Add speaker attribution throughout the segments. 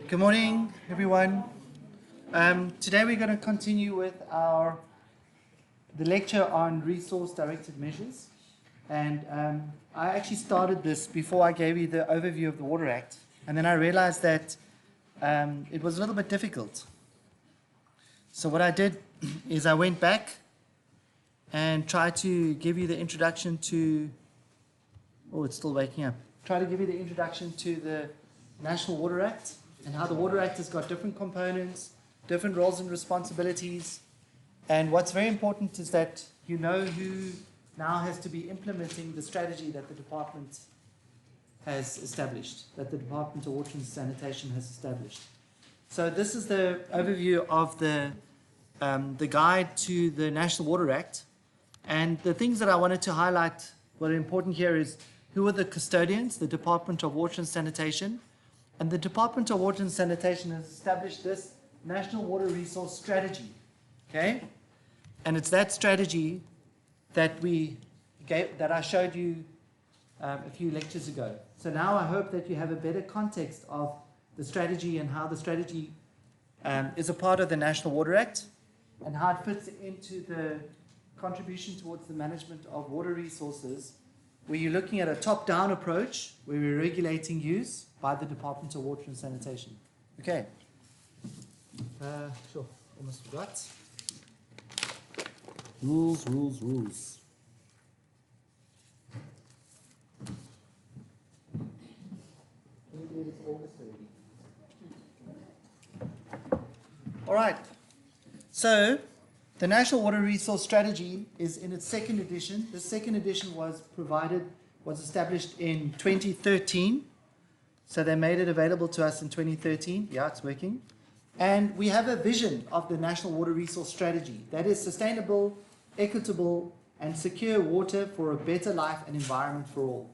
Speaker 1: Good morning, everyone. Today we're going to continue with the lecture on resource-directed measures. And I actually started this before I gave you the overview of the Water Act. And then I realized that it was a little bit difficult. So what I did is I went back and tried to give you the introduction to, oh, it's still waking up. Try to give you the introduction to the National Water Act and how the Water Act has got different components, different roles and responsibilities. And what's very important is that you know who now has to be implementing the strategy that the department has established, that the Department of Water and Sanitation has established. So this is the overview of the guide to the National Water Act. And the things that I wanted to highlight what are important here is who are the custodians, the Department of Water and Sanitation. And the Department of Water and Sanitation has established this National Water Resource Strategy. Okay? And it's that strategy that I showed you a few lectures ago. So now I hope that you have a better context of the strategy and how the strategy is a part of the National Water Act and how it fits into the contribution towards the management of water resources, where you're looking at a top-down approach where we're regulating use by the Department of Water and Sanitation. Okay. Sure. Almost forgot. Rules, rules, rules. All right. So the National Water Resource Strategy is in its second edition. The second edition was established in 2013. So they made it available to us in 2013. Yeah, it's working. And we have a vision of the National Water Resource Strategy that is sustainable, equitable, and secure water for a better life and environment for all.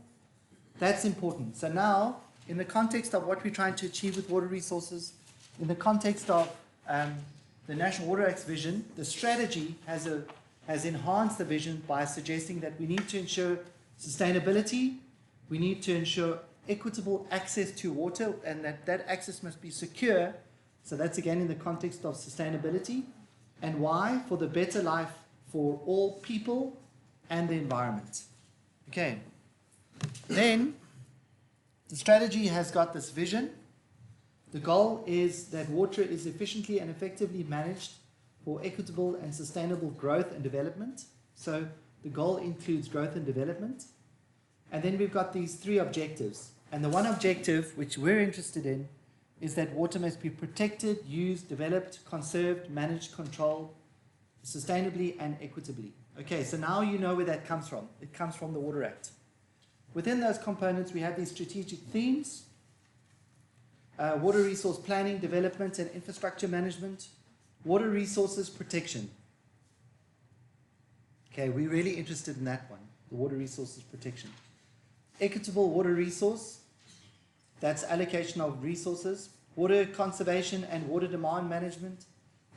Speaker 1: That's important. So now, in the context of what we're trying to achieve with water resources, in the context of the National Water Act's vision, the strategy has enhanced the vision by suggesting that we need to ensure sustainability, we need to ensure equitable access to water, and that access must be secure. So that's again in the context of sustainability. And why? For the better life for all people and the environment. Okay. Then the strategy has got this vision. The goal is that water is efficiently and effectively managed for equitable and sustainable growth and development. So the goal includes growth and development. And then we've got these three objectives. And the one objective which we're interested in is that water must be protected, used, developed, conserved, managed, controlled, sustainably and equitably. Okay, so now you know where that comes from. It comes from the Water Act. Within those components, we have these strategic themes: water resource planning, development and infrastructure management, water resources protection. Okay, we're really interested in that one, the water resources protection. Equitable water resource, that's allocation of resources. Water conservation and water demand management,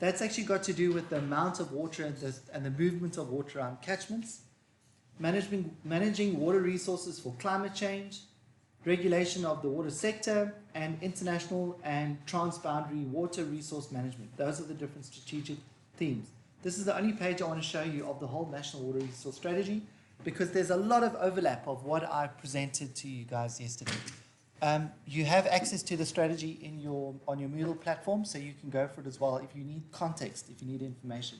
Speaker 1: that's actually got to do with the amount of water and the movement of water around catchments. Managing water resources for climate change, regulation of the water sector, and international and transboundary water resource management. Those are the different strategic themes. This is the only page I want to show you of the whole National Water Resource Strategy, because there's a lot of overlap of what I presented to you guys yesterday. You have access to the strategy on your Moodle platform, so you can go for it as well if you need context, if you need information.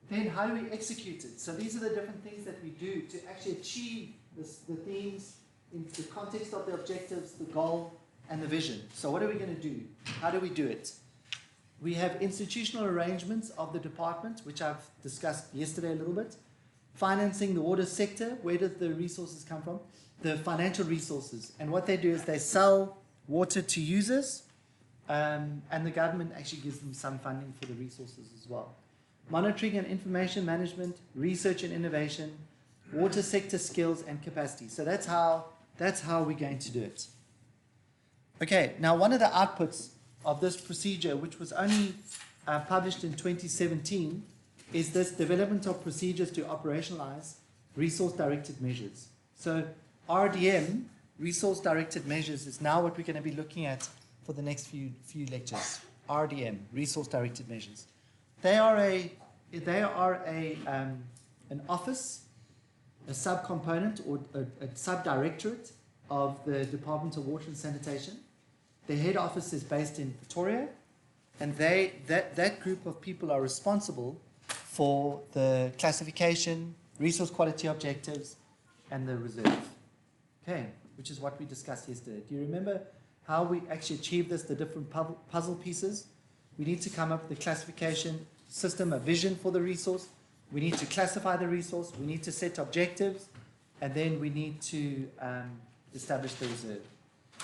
Speaker 1: Then how do we execute it? So these are the different things that we do to actually achieve the themes in the context of the objectives, the goal, and the vision. So what are we going to do? How do we do it? We have institutional arrangements of the department, which I've discussed yesterday a little bit. Financing the water sector, where does the resources come from? The financial resources. And what they do is they sell water to users, and the government actually gives them some funding for the resources as well. Monitoring and information management, research and innovation, water sector skills and capacity. So that's how we're going to do it. Okay, now one of the outputs of this procedure, which was only published in 2017, is this development of procedures to operationalize resource-directed measures. So RDM, resource-directed measures, is now what we're going to be looking at for the next few lectures. RDM, resource directed measures. They are an office, a subcomponent or a subdirectorate of the Department of Water and Sanitation. The head office is based in Pretoria, and that group of people are responsible for the classification, resource quality objectives, and the reserve. Okay, which is what we discussed yesterday. Do you remember how we actually achieved this, the different puzzle pieces? We need to come up with a classification system, a vision for the resource. We need to classify the resource. We need to set objectives. And then we need to establish the reserve.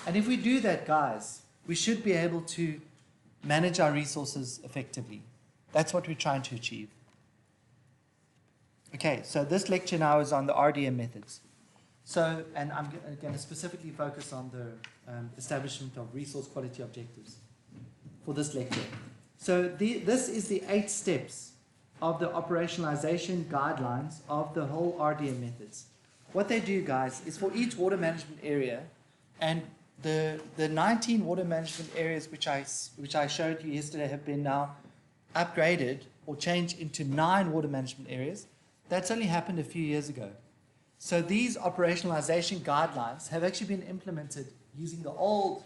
Speaker 1: And if we do that, guys, we should be able to manage our resources effectively. That's what we're trying to achieve. Okay, so this lecture now is on the RDM methods. So, and I'm going to specifically focus on the establishment of resource quality objectives for this lecture. So this is the 8 steps of the operationalization guidelines of the whole RDM methods. What they do, guys, is for each water management area, and the 19 water management areas which I showed you yesterday have been now upgraded or changed into 9 water management areas. That's only happened a few years ago. So these operationalization guidelines have actually been implemented using the old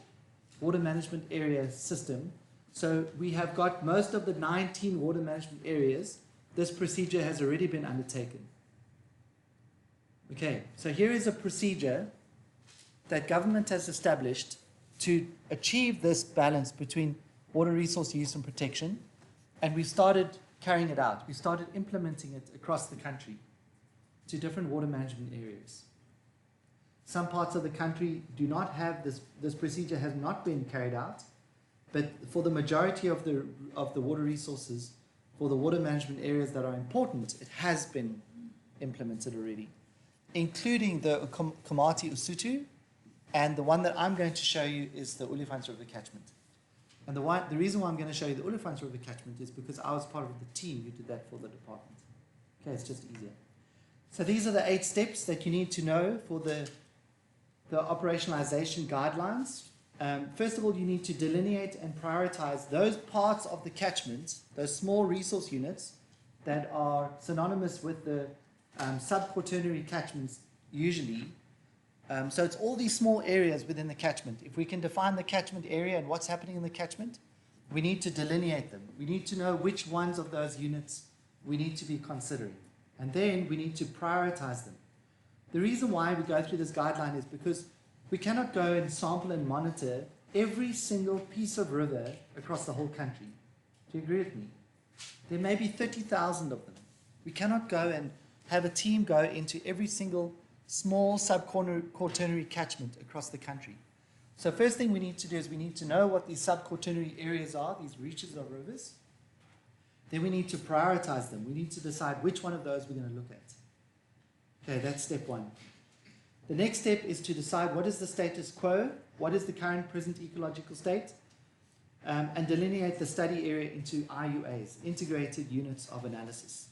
Speaker 1: water management area system. So we have got most of the 19 water management areas. This procedure has already been undertaken. Okay, so here is a procedure that government has established to achieve this balance between water resource use and protection. And we started carrying it out. We started implementing it across the country to different water management areas. Some parts of the country do not have this procedure has not been carried out, but for the majority of the water resources, for the water management areas that are important, it has been implemented already, including the Komati Usutu, and the one that I'm going to show you is the Olifants River catchment. And the reason why I'm going to show you the Olifants River catchment is because I was part of the team who did that for the department. Okay, it's just easier. So these are the 8 steps that you need to know for the operationalization guidelines. First of all, you need to delineate and prioritize those parts of the catchment, those small resource units that are synonymous with the sub-quaternary catchments usually. So it's all these small areas within the catchment. If we can define the catchment area and what's happening in the catchment, we need to delineate them. We need to know which ones of those units we need to be considering. And then we need to prioritize them. The reason why we go through this guideline is because we cannot go and sample and monitor every single piece of river across the whole country. Do you agree with me? There may be 30,000 of them. We cannot go and have a team go into every single small sub-quaternary catchment across the country. So first thing we need to do is we need to know what these sub-quaternary areas are, these reaches of rivers. Then we need to prioritize them. We need to decide which one of those we're going to look at. Okay, that's step 1. The next step is to decide what is the status quo, what is the current present ecological state, and delineate the study area into IUAs, integrated units of analysis.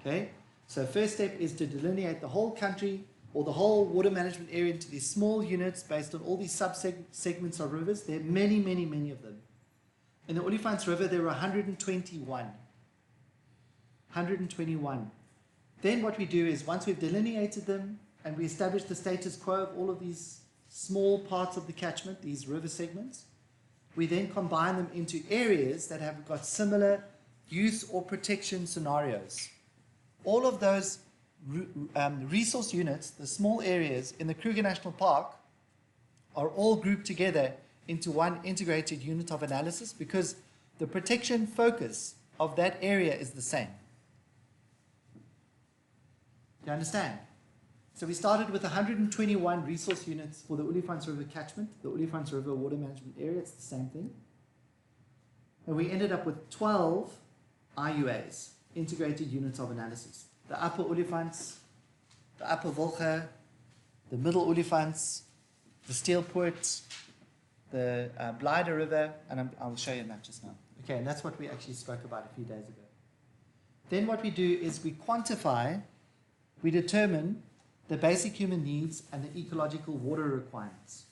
Speaker 1: Okay, so first step is to delineate the whole country or the whole water management area into these small units based on all these sub-segments of rivers. There are many, many, many of them. In the Olifants River, there were 121. 121. Then what we do is, once we've delineated them and we establish the status quo of all of these small parts of the catchment, these river segments, we then combine them into areas that have got similar use or protection scenarios. All of those resource units, the small areas in the Kruger National Park, are all grouped together into one integrated unit of analysis because the protection focus of that area is the same. Do you understand? So we started with 121 resource units for the Olifants River catchment, the Olifants River water management area, it's the same thing. And we ended up with 12 IUAs, integrated units of analysis. The upper Olifants, the upper Volga, the middle Olifants, the Steelpoort, the Blyder River, and I'll show you a map just now. Okay, and that's what we actually spoke about a few days ago. Then what we do is we quantify, we determine the basic human needs and the ecological water requirements.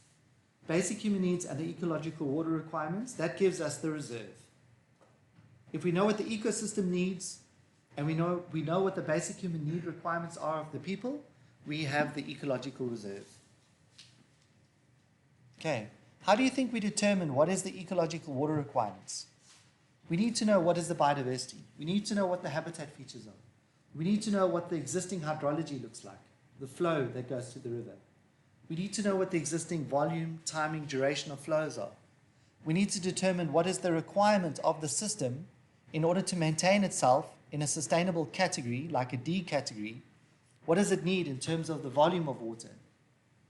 Speaker 1: basic human needs and the ecological water requirements, that gives us the reserve. If we know what the ecosystem needs and we know what the basic human need requirements are of the people, we have the ecological reserve. Okay, how do you think we determine what is the ecological water requirements? We need to know what is the biodiversity. We need to know what the habitat features are. We need to know what the existing hydrology looks like, the flow that goes to the river. We need to know what the existing volume, timing, duration of flows are. We need to determine what is the requirement of the system in order to maintain itself in a sustainable category, like a D category. What does it need in terms of the volume of water?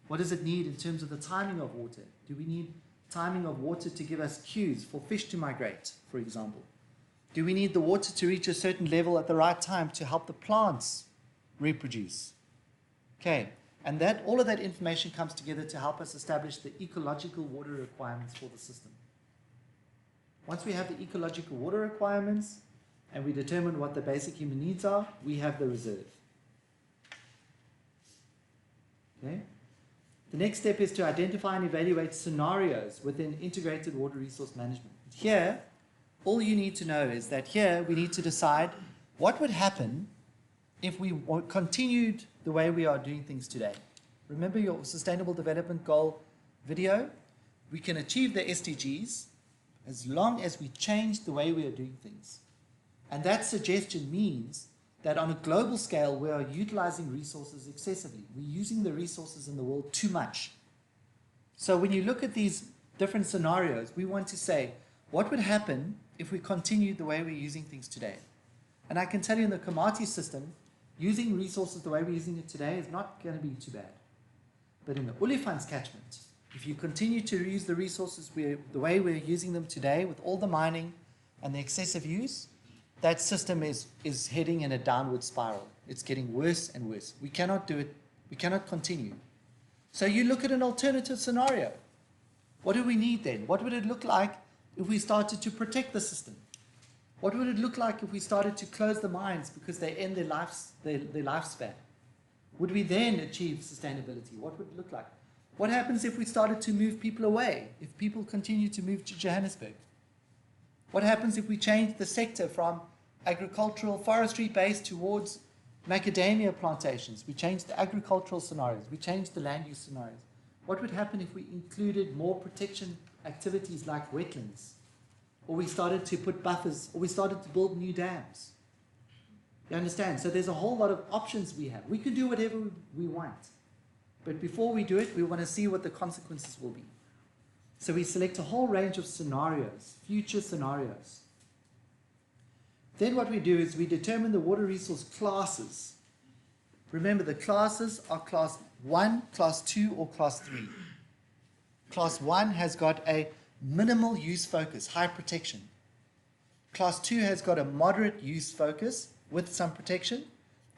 Speaker 1: What does it need in terms of the timing of water? Do we need timing of water to give us cues for fish to migrate, for example? Do we need the water to reach a certain level at the right time to help the plants reproduce? Okay, and all of that information comes together to help us establish the ecological water requirements for the system. Once we have the ecological water requirements and we determine what the basic human needs are, we have the reserve. Okay? The next step is to identify and evaluate scenarios within integrated water resource management. Here, all you need to know is that here we need to decide what would happen if we continued the way we are doing things today. Remember your Sustainable Development Goal video? We can achieve the SDGs as long as we change the way we are doing things. And that suggestion means that on a global scale, we are utilizing resources excessively. We're using the resources in the world too much. So when you look at these different scenarios, we want to say, what would happen if we continued the way we're using things today? And I can tell you in the Komati system, using resources the way we're using it today is not going to be too bad. But in the Olifants catchment, if you continue to use the resources the way we're using them today, with all the mining and the excessive use, that system is heading in a downward spiral. It's getting worse and worse. We cannot do it. We cannot continue. So you look at an alternative scenario. What do we need then? What would it look like if we started to protect the system? What would it look like if we started to close the mines because they end their lifespan? Would we then achieve sustainability? What would it look like? What happens if we started to move people away? If people continue to move to Johannesburg? What happens if we change the sector from agricultural forestry based towards macadamia plantations? We change the agricultural scenarios. We change the land use scenarios. What would happen if we included more protection activities like wetlands? Or we started to put buffers, or we started to build new dams? You understand? So there's a whole lot of options we have. We can do whatever we want. But before we do it, we want to see what the consequences will be. So we select a whole range of scenarios, future scenarios. Then what we do is we determine the water resource classes. Remember, the classes are class 1, class 2, or class 3. Class 1 has got a minimal use focus, high protection. Class 2 has got a moderate use focus with some protection.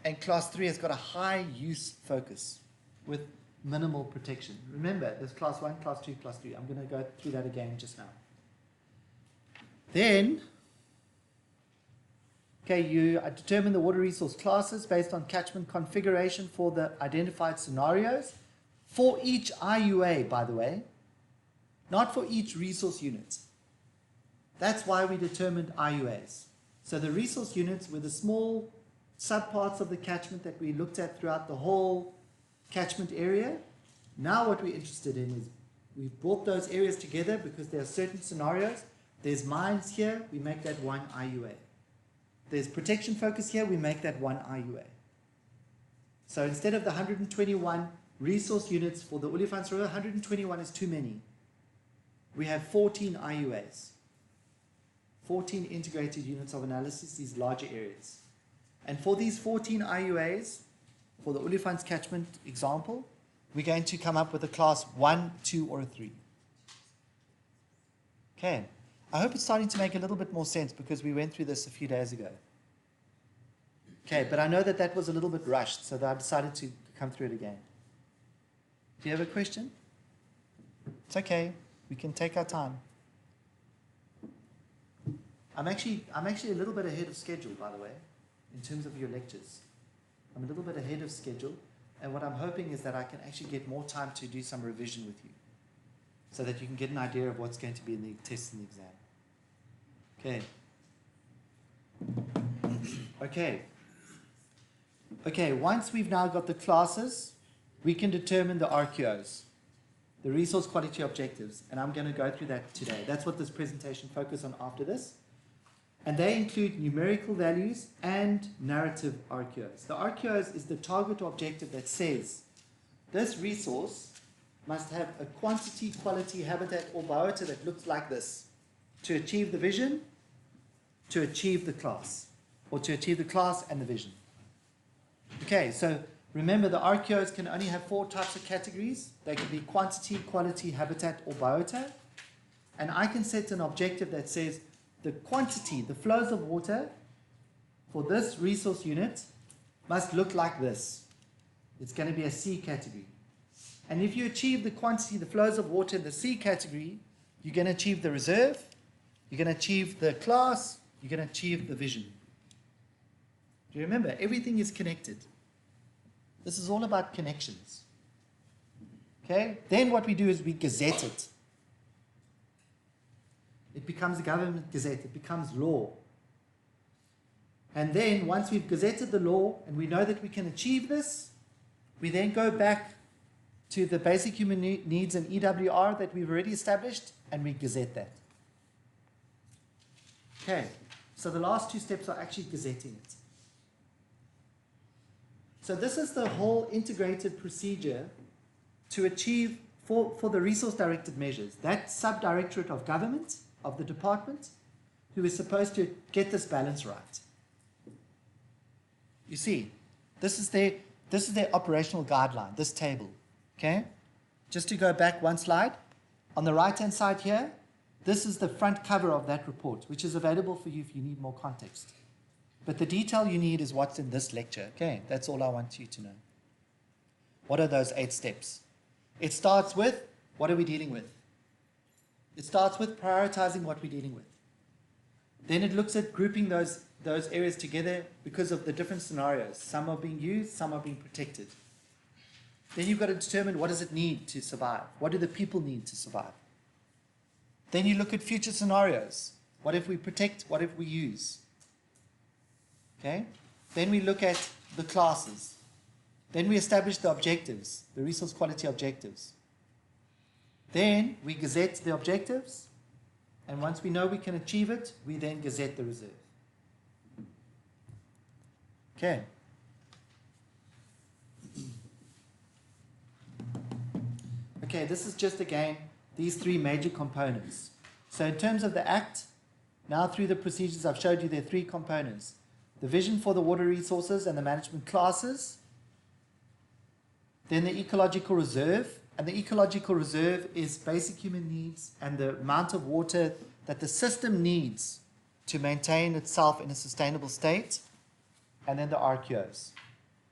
Speaker 1: And class 3 has got a high use focus with minimal protection. Remember, there's class 1, class 2, class 3. I'm going to go through that again just now. Then, okay, you determine the water resource classes based on catchment configuration for the identified scenarios for each IUA, by the way, not for each resource unit. That's why we determined IUAs. So the resource units were the small subparts of the catchment that we looked at throughout the whole catchment area. Now what we're interested in is we've brought those areas together because there are certain scenarios. There's mines here, we make that one IUA. There's protection focus here, we make that one IUA. So instead of the 121 resource units for the Olifants River, 121 is too many. We have 14 IUAs, 14 integrated units of analysis, these larger areas. And for these 14 IUAs, for the Olifants catchment example, we're going to come up with a class 1, 2, or a 3. Okay, I hope it's starting to make a little bit more sense because we went through this a few days ago. Okay, but I know that that was a little bit rushed, so that I decided to come through it again. Do you have a question? It's okay, we can take our time. I'm actually a little bit ahead of schedule, by the way, in terms of your lectures. I'm a little bit ahead of schedule, and what I'm hoping is that I can actually get more time to do some revision with you. so that you can get an idea of what's going to be in the test and the exam. Okay. Okay, once we've now got the classes, we can determine the RQOs, the resource quality objectives, and I'm going to go through that today. That's what this presentation focuses on after this. And they include numerical values and narrative RQOs. The RQOs is the target or objective that says this resource must have a quantity, quality, habitat, or biota that looks like this to achieve the vision, to achieve the class, or to achieve the class and the vision. Okay, so remember the RQOs can only have 4 types of categories. They can be quantity, quality, habitat, or biota. And I can set an objective that says the quantity, the flows of water for this resource unit must look like this. It's going to be a C category. And if you achieve the quantity, the flows of water in the C category, you're going to achieve the reserve, you're going to achieve the class, you're going to achieve the vision. Do you remember? Everything is connected. This is all about connections. Okay? Then what we do is we gazette it. It becomes a government gazette. It becomes law. And then once we've gazetted the law and we know that we can achieve this, we then go back to the basic human needs and EWR that we've already established and we gazette that. Okay, so the last 2 steps are actually gazetting it. So this is the whole integrated procedure to achieve for the resource-directed measures. That sub-directorate of government, of the department, who is supposed to get this balance right. You see, this is their operational guideline, this table. Okay? Just to go back one slide, on the right-hand side here, this is the front cover of that report, which is available for you if you need more context. But the detail you need is what's in this lecture. Okay, that's all I want you to know. What are those 8 steps? It starts with, what are we dealing with? It starts with prioritizing what we're dealing with. Then it looks at grouping those areas together because of the different scenarios. Some are being used, some are being protected. Then you've got to determine what does it need to survive? What do the people need to survive? Then you look at future scenarios. What if we protect? What if we use? Okay? Then we look at the classes. Then we establish the objectives, the resource quality objectives. Then we gazette the objectives, and once we know we can achieve it, we then gazette the reserve. Okay. Okay, this is just again these 3 major components. So in terms of the Act, now through the procedures I've showed you there are 3 components. The vision for the water resources and the management classes, then the ecological reserve, and the ecological reserve is basic human needs and the amount of water that the system needs to maintain itself in a sustainable state, and then the RQOs.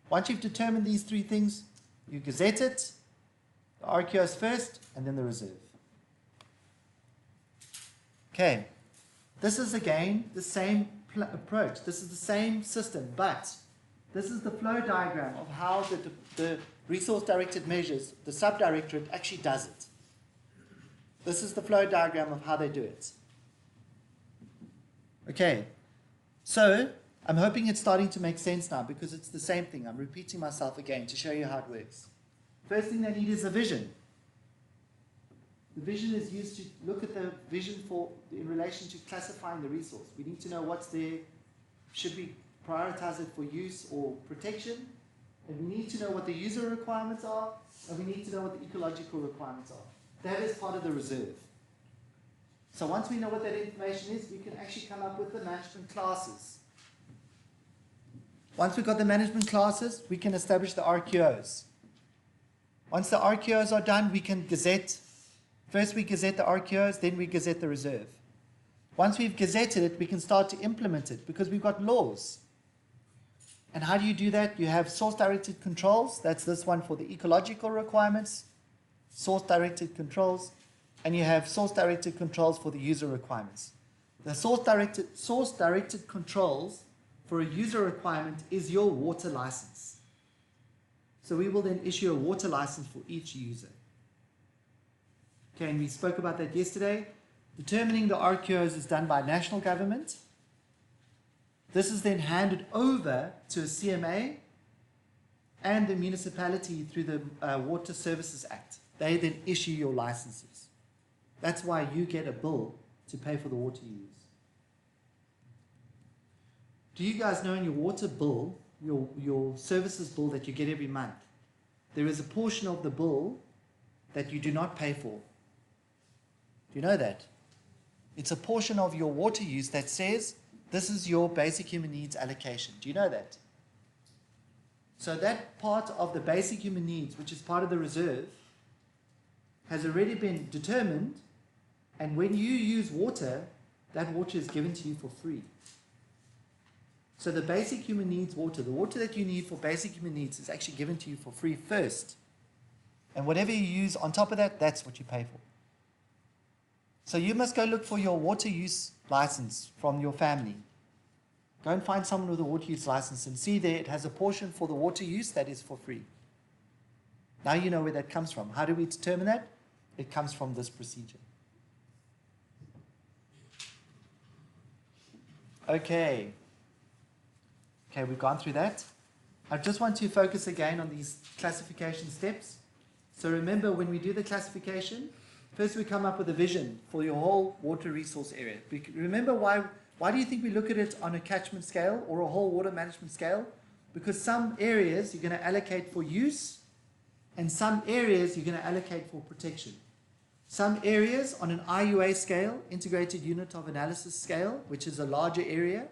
Speaker 1: Once you've determined these 3 things, you gazette it, the RQOs first, and then the reserve. Okay, this is again the same approach. This is the same system, but this is the flow diagram of how the resource-directed measures, the sub-directorate actually does it. This is the flow diagram of how they do it. Okay, so I'm hoping it's starting to make sense now because it's the same thing. I'm repeating myself again to show you how it works. First thing they need is a vision. The vision is used to look at the vision in relation to classifying the resource. We need to know what's there. Should we prioritize it for use or protection? And we need to know what the user requirements are, and we need to know what the ecological requirements are. That is part of the reserve. So once we know what that information is, we can actually come up with the management classes. Once we've got the management classes, we can establish the RQOs. Once the RQOs are done, we can gazette. First we gazette the RQOs, then we gazette the reserve. Once we've gazetted it, we can start to implement it because we've got laws. And how do you do that? You have source-directed controls. That's this one for the ecological requirements, source-directed controls, and you have source-directed controls for the user requirements. The source-directed controls for a user requirement is your water license. So we will then issue a water license for each user. Okay, and we spoke about that yesterday. Determining the RQOs is done by national government. This is then handed over to a CMA and the municipality through the Water Services Act. They then issue your licenses. That's why you get a bill to pay for the water you use. Do you guys know in your water bill, your services bill that you get every month, there is a portion of the bill that you do not pay for? Do you know that? It's a portion of your water use that says this is your basic human needs allocation. Do you know that? So that part of the basic human needs, which is part of the reserve, has already been determined, and when you use water, that water is given to you for free. So the basic human needs water, the water that you need for basic human needs, is actually given to you for free first. And whatever you use on top of that, that's what you pay for. So you must go look for your water use license from your family. Go and find someone with a water use license and see there it has a portion for the water use that is for free. Now you know where that comes from. How do we determine that? It comes from this procedure. Okay. Okay, we've gone through that. I just want to focus again on these classification steps. So remember, when we do the classification, first we come up with a vision for your whole water resource area. Remember, why do you think we look at it on a catchment scale or a whole water management scale? Because some areas you're going to allocate for use, and some areas you're going to allocate for protection. Some areas on an IUA scale, integrated unit of analysis scale, which is a larger area,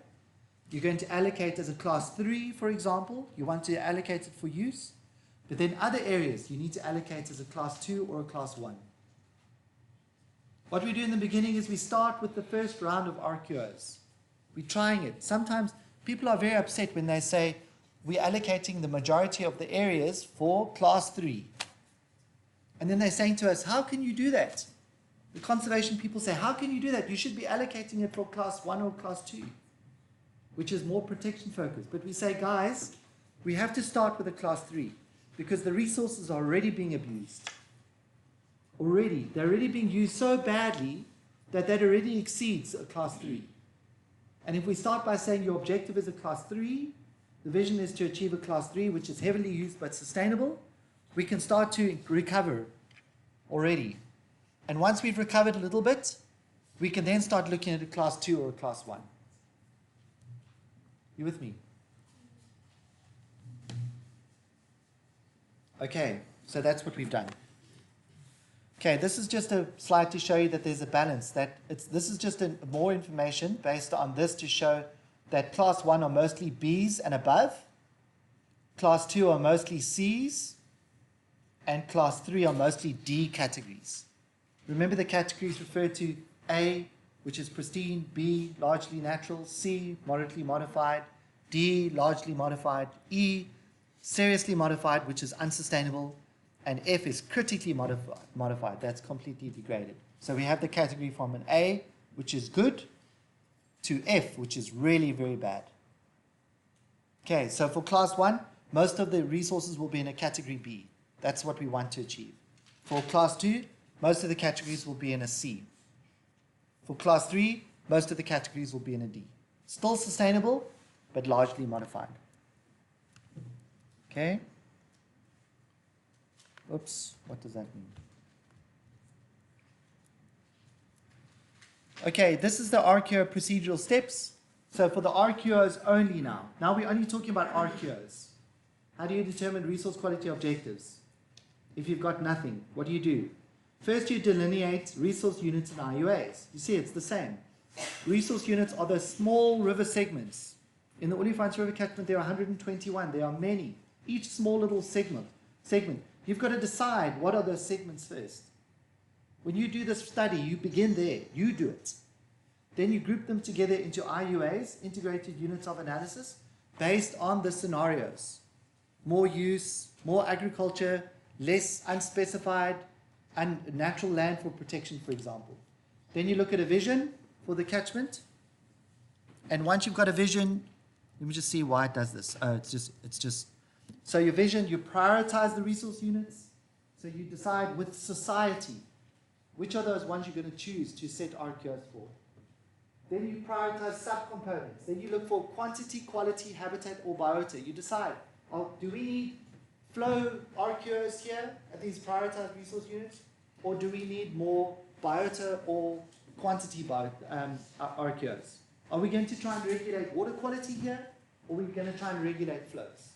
Speaker 1: you're going to allocate as a class 3, for example. You want to allocate it for use. But then other areas you need to allocate as a class 2 or a class 1. What we do in the beginning is we start with the first round of RQOs. We're trying it. Sometimes people are very upset when they say, we're allocating the majority of the areas for class 3. And then they're saying to us, how can you do that? The conservation people say, how can you do that? You should be allocating it for class 1 or class 2, which is more protection focused. But we say, guys, we have to start with a class 3 because the resources are already being abused. They're already being used so badly that already exceeds a class 3. And if we start by saying your objective is a class 3, the vision is to achieve a class 3 which is heavily used but sustainable, we can start to recover already. And once we've recovered a little bit, we can then start looking at a class 2 or a class 1. You with me? Okay, so that's what we've done. Okay, this is just a slide to show you that there's a balance. This is just more information based on this to show that class 1 are mostly Bs and above, class 2 are mostly Cs, and class 3 are mostly D categories. Remember the categories refer to A, which is pristine, B, largely natural, C, moderately modified, D, largely modified, E, seriously modified, which is unsustainable, and F is critically modified. That's completely degraded. So we have the category from an A, which is good, to F, which is really very bad. Okay, so for class 1, most of the resources will be in a category B. That's what we want to achieve. For class 2, most of the categories will be in a C. For class 3, most of the categories will be in a D. Still sustainable, but largely modified. Okay? Oops, what does that mean? Okay, this is the RQO procedural steps. So for the RQOs only now. Now we're only talking about RQOs. How do you determine resource quality objectives? If you've got nothing, what do? First you delineate resource units and IUAs. You see, it's the same. Resource units are the small river segments. In the Olifants River catchment, there are 121. There are many. Each small little segment. You've got to decide what are those segments first. When you do this study, you begin there. You do it. Then you group them together into IUAs, integrated units of analysis, based on the scenarios. More use, more agriculture, less unspecified, and natural land for protection, for example. Then you look at a vision for the catchment. And once you've got a vision, let me just see why it does this. It's just, so your vision, you prioritize the resource units. So you decide with society, Which are those ones you're going to choose to set RQOs for? Then you prioritize subcomponents. Then you look for quantity, quality, habitat, or biota. You decide, do we need flow RQOs here at these prioritized resource units? Or do we need more biota or quantity RQOs? Are we going to try and regulate water quality here? Or are we going to try and regulate flows?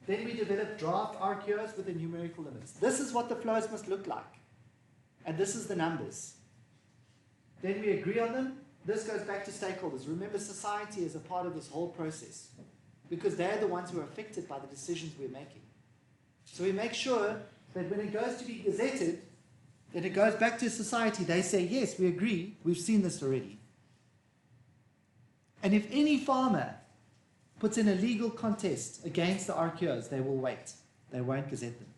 Speaker 1: Then we develop draft RQOs with the numerical limits. This is what the flows must look like. And this is the numbers. Then we agree on them. This goes back to stakeholders. Remember, society is a part of this whole process because they're the ones who are affected by the decisions we're making. So we make sure that when it goes to be gazetted, that it goes back to society. They say, yes, we agree. We've seen this already. And if any farmer puts in a legal contest against the RQOs, they will wait. They won't gazette them.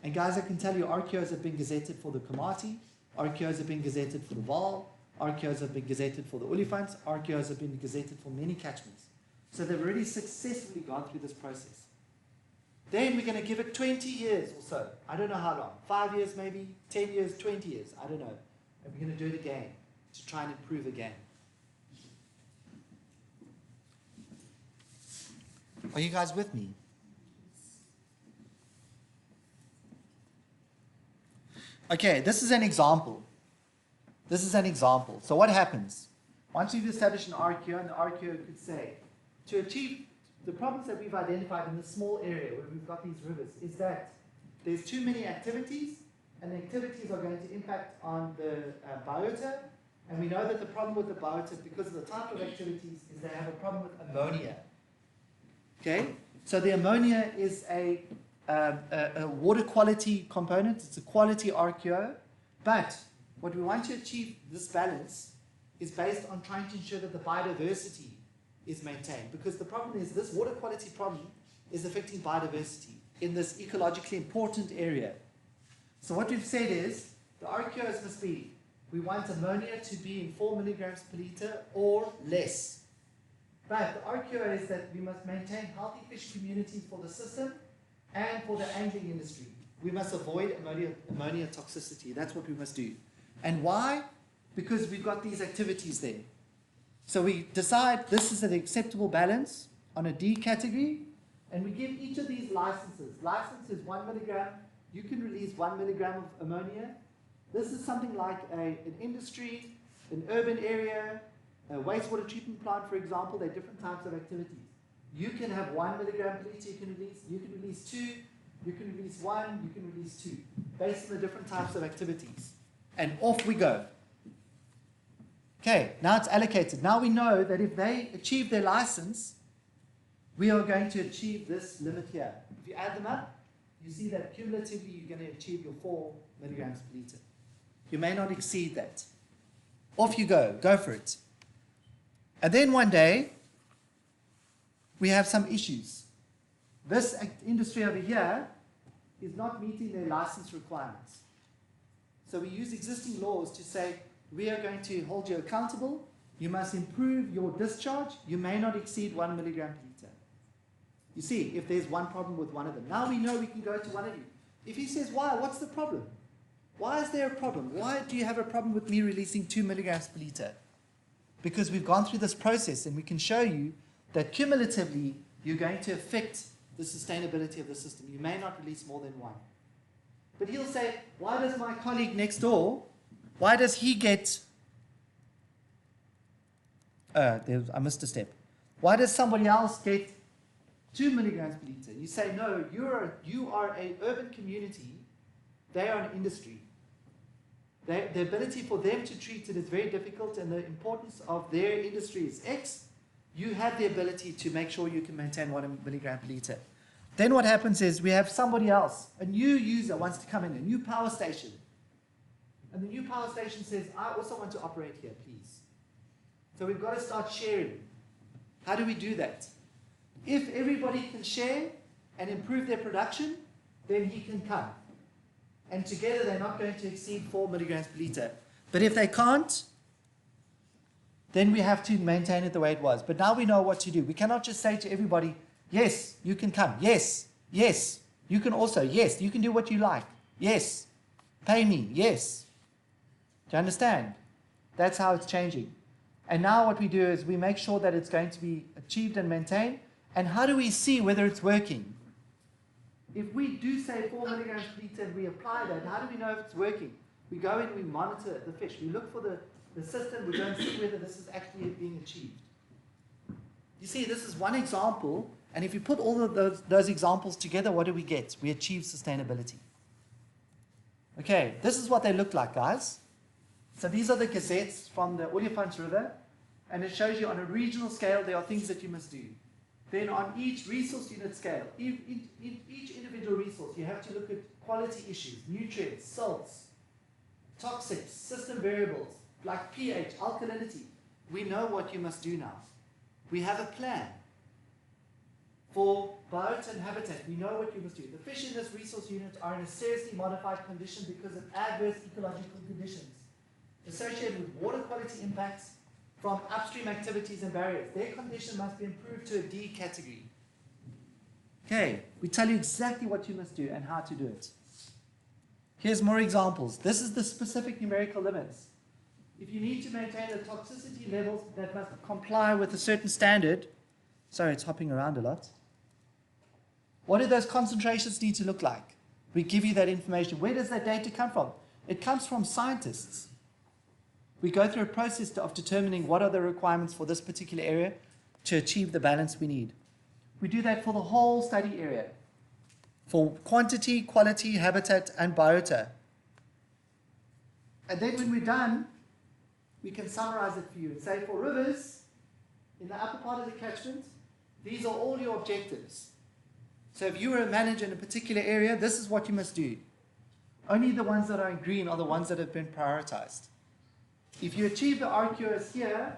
Speaker 1: And guys, I can tell you, RQOs have been gazetted for the Komati, RQOs have been gazetted for the Vaal, RQOs have been gazetted for the Olifants, RQOs have been gazetted for many catchments. So they've already successfully gone through this process. Then we're going to give it 20 years or so. I don't know how long. 5 years maybe, 10 years, 20 years. I don't know. And we're going to do it again to try and improve again. Are you guys with me? Okay, this is an example. This is an example. So what happens? Once you've established an RQO, and the RQO could say, to achieve the problems that we've identified in this small area where we've got these rivers, is that there's too many activities, and the activities are going to impact on the biota, and we know that the problem with the biota, because of the type of activities, is they have a problem with ammonia. Okay? So the ammonia is a water quality component. It's a quality RQO, but what we want to achieve, this balance, is based on trying to ensure that the biodiversity is maintained. Because the problem is, this water quality problem is affecting biodiversity in this ecologically important area. So what we've said is, the RQOs must be, we want ammonia to be in 4 milligrams per liter or less. But the RQO is that we must maintain healthy fish communities for the system and for the angling industry. We must avoid ammonia toxicity. That's what we must do. And why? Because we've got these activities there. So we decide this is an acceptable balance on a D category, and we give each of these licenses. License is 1 milligram. You can release 1 milligram of ammonia. This is something like an industry, an urban area, a wastewater treatment plant, for example. There are different types of activities. You can have 1 milligram per liter, you can release 2, you can release 1, you can release 2, based on the different types of activities. And off we go. Okay, now it's allocated. Now we know that if they achieve their license, we are going to achieve this limit here. If you add them up, you see that cumulatively you're going to achieve your 4 milligrams per liter. You may not exceed that. Off you go. Go for it. And then one day, we have some issues. This industry over here is not meeting their license requirements. So we use existing laws to say, we are going to hold you accountable. You must improve your discharge. You may not exceed 1 milligram per liter. You see, if there's one problem with one of them. Now we know we can go to one of you. If he says, why? What's the problem? Why is there a problem? Why do you have a problem with me releasing 2 milligrams per liter? Because we've gone through this process and we can show you that cumulatively you're going to affect the sustainability of the system. You may not release more than 1. But he'll say, why does my colleague next door, why does he get, I missed a step. Why does somebody else get 2 milligrams per liter? You say, no, you are an urban community. They are an industry. The ability for them to treat it is very difficult, and the importance of their industry is X. You have the ability to make sure you can maintain 1 milligram per liter. Then what happens is we have somebody else, a new user wants to come in, a new power station. And the new power station says, I also want to operate here, please. So we've got to start sharing. How do we do that? If everybody can share and improve their production, then he can come. And together they're not going to exceed 4 milligrams per liter. But if they can't, then we have to maintain it the way it was. But now we know what to do. We cannot just say to everybody, yes, you can come. Yes, yes. You can also, yes, you can do what you like. Yes. Pay me, yes. Do you understand? That's how it's changing. And now what we do is we make sure that it's going to be achieved and maintained. And how do we see whether it's working? If we do say 4 milligrams per liter and we apply that, how do we know if it's working? We go in, we monitor the fish. We look for the system, we go and see whether this is actually being achieved. You see, this is one example, and if you put all of those examples together, what do we get? We achieve sustainability. Okay, this is what they look like, guys. So these are the gazettes from the Olifants River, and it shows you on a regional scale there are things that you must do. Then on each resource unit scale, each individual resource, you have to look at quality issues, nutrients, salts, toxics, system variables, like pH, alkalinity. We know what you must do now. We have a plan. For biota and habitat, we know what you must do. The fish in this resource unit are in a seriously modified condition because of adverse ecological conditions associated with water quality impacts from upstream activities and barriers. Their condition must be improved to a D category. Okay, we tell you exactly what you must do and how to do it. Here's more examples. This is the specific numerical limits. If you need to maintain the toxicity levels that must comply with a certain standard, sorry, it's hopping around a lot. What do those concentrations need to look like? We give you that information. Where does that data come from? It comes from scientists. We go through a process of determining what are the requirements for this particular area to achieve the balance we need. We do that for the whole study area, for quantity, quality, habitat, and biota. And then when we're done, we can summarize it for you and say for rivers, in the upper part of the catchment, these are all your objectives. So if you were a manager in a particular area, this is what you must do. Only the ones that are in green are the ones that have been prioritized. If you achieve the RQS here,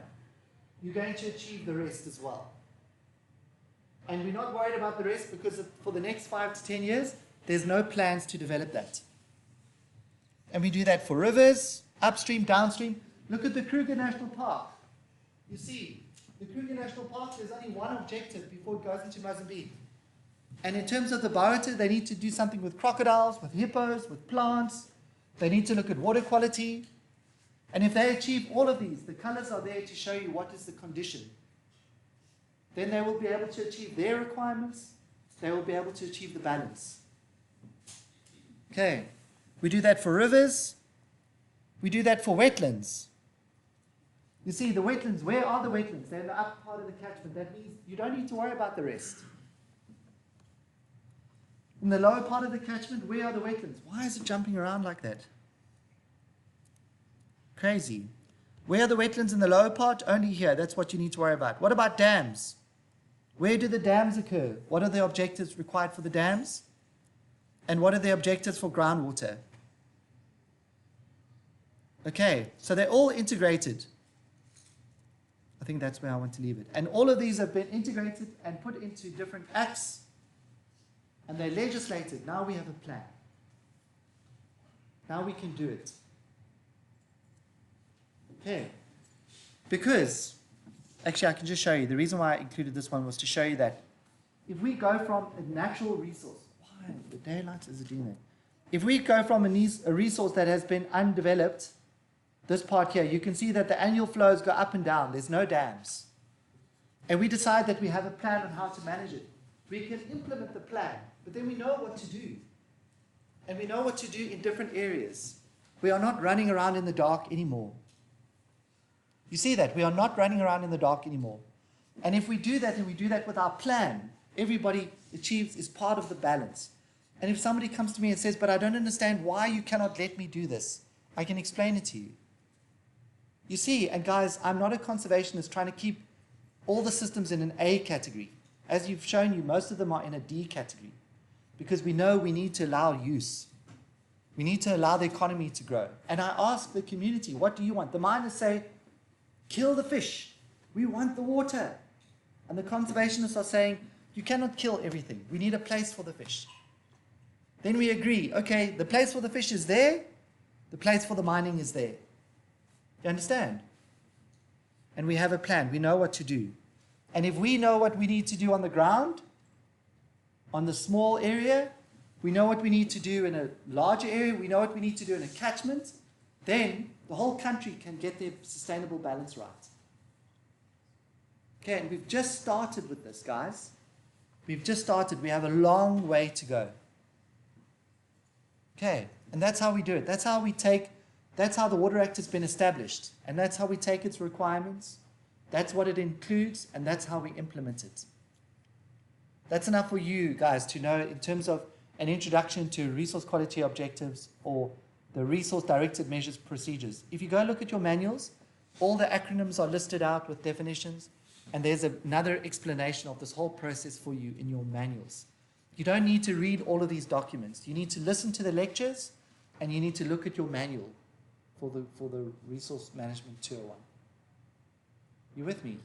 Speaker 1: you're going to achieve the rest as well. And we're not worried about the rest because for the next 5 to 10 years, there's no plans to develop that. And we do that for rivers, upstream, downstream. Look at the Kruger National Park. You see, the Kruger National Park, there's only one objective before it goes into Mozambique. And in terms of the biota, they need to do something with crocodiles, with hippos, with plants. They need to look at water quality. And if they achieve all of these, the colors are there to show you what is the condition. Then they will be able to achieve their requirements. They will be able to achieve the balance. Okay, we do that for rivers. We do that for wetlands. You see, the wetlands, where are the wetlands? They're in the upper part of the catchment. That means you don't need to worry about the rest. In the lower part of the catchment, where are the wetlands? Why is it jumping around like that? Crazy. Where are the wetlands in the lower part? Only here. That's what you need to worry about. What about dams? Where do the dams occur? What are the objectives required for the dams? And what are the objectives for groundwater? Okay, so they're all integrated. I think that's where I want to leave it. And all of these have been integrated and put into different acts, and they're legislated. Now we have a plan. Now we can do it. Okay, because, actually I can just show you, the reason why I included this one was to show you that if we go from a natural resource, why the daylight is doing that? If we go from a resource that has been undeveloped, this part here, you can see that the annual flows go up and down, there's no dams. And we decide that we have a plan on how to manage it. We can implement the plan, but then we know what to do. And we know what to do in different areas. We are not running around in the dark anymore. You see that? We are not running around in the dark anymore. And if we do that, and we do that with our plan, everybody achieves is part of the balance. And if somebody comes to me and says, but I don't understand why you cannot let me do this, I can explain it to you. You see, and guys, I'm not a conservationist trying to keep all the systems in an A category. As you've shown you, most of them are in a D category. Because we know we need to allow use. We need to allow the economy to grow. And I ask the community, what do you want? The miners say, kill the fish. We want the water. And the conservationists are saying, you cannot kill everything. We need a place for the fish. Then we agree, okay, the place for the fish is there, the place for the mining is there. You understand? And we have a plan. We know what to do. And if we know what we need to do on the ground, on the small area, we know what we need to do in a larger area, we know what we need to do in a catchment, then the whole country can get their sustainable balance right. Okay, and we've just started with this, guys. We've just started. We have a long way to go. Okay, and that's how we do it. That's how the Water Act has been established. And that's how we take its requirements. That's what it includes, and that's how we implement it. That's enough for you guys to know in terms of an introduction to resource quality objectives or the resource directed measures procedures. If you go look at your manuals, all the acronyms are listed out with definitions, and there's another explanation of this whole process for you in your manuals. You don't need to read all of these documents. You need to listen to the lectures, and you need to look at your manual for the Resource Management 201. You with me?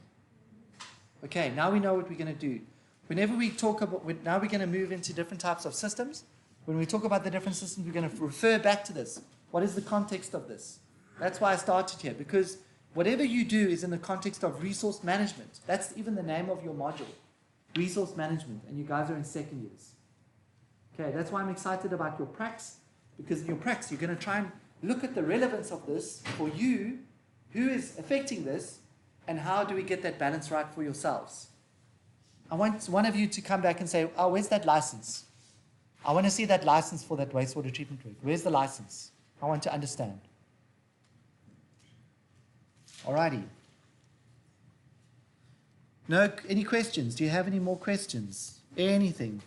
Speaker 1: Okay, now we know what we're going to do. Whenever we talk about, now we're going to move into different types of systems. When we talk about the different systems, we're going to refer back to this. What is the context of this? That's why I started here, because whatever you do is in the context of resource management. That's even the name of your module, resource management, and you guys are in second years. Okay, that's why I'm excited about your pracs, because in your pracs, you're going to try and look at the relevance of this for you, who is affecting this, and how do we get that balance right for yourselves. I want one of you to come back and say, oh, where's that license? I want to see that license for that wastewater treatment work. Where's the license? I want to understand. Alrighty. No, any questions? Do you have any more questions? Anything?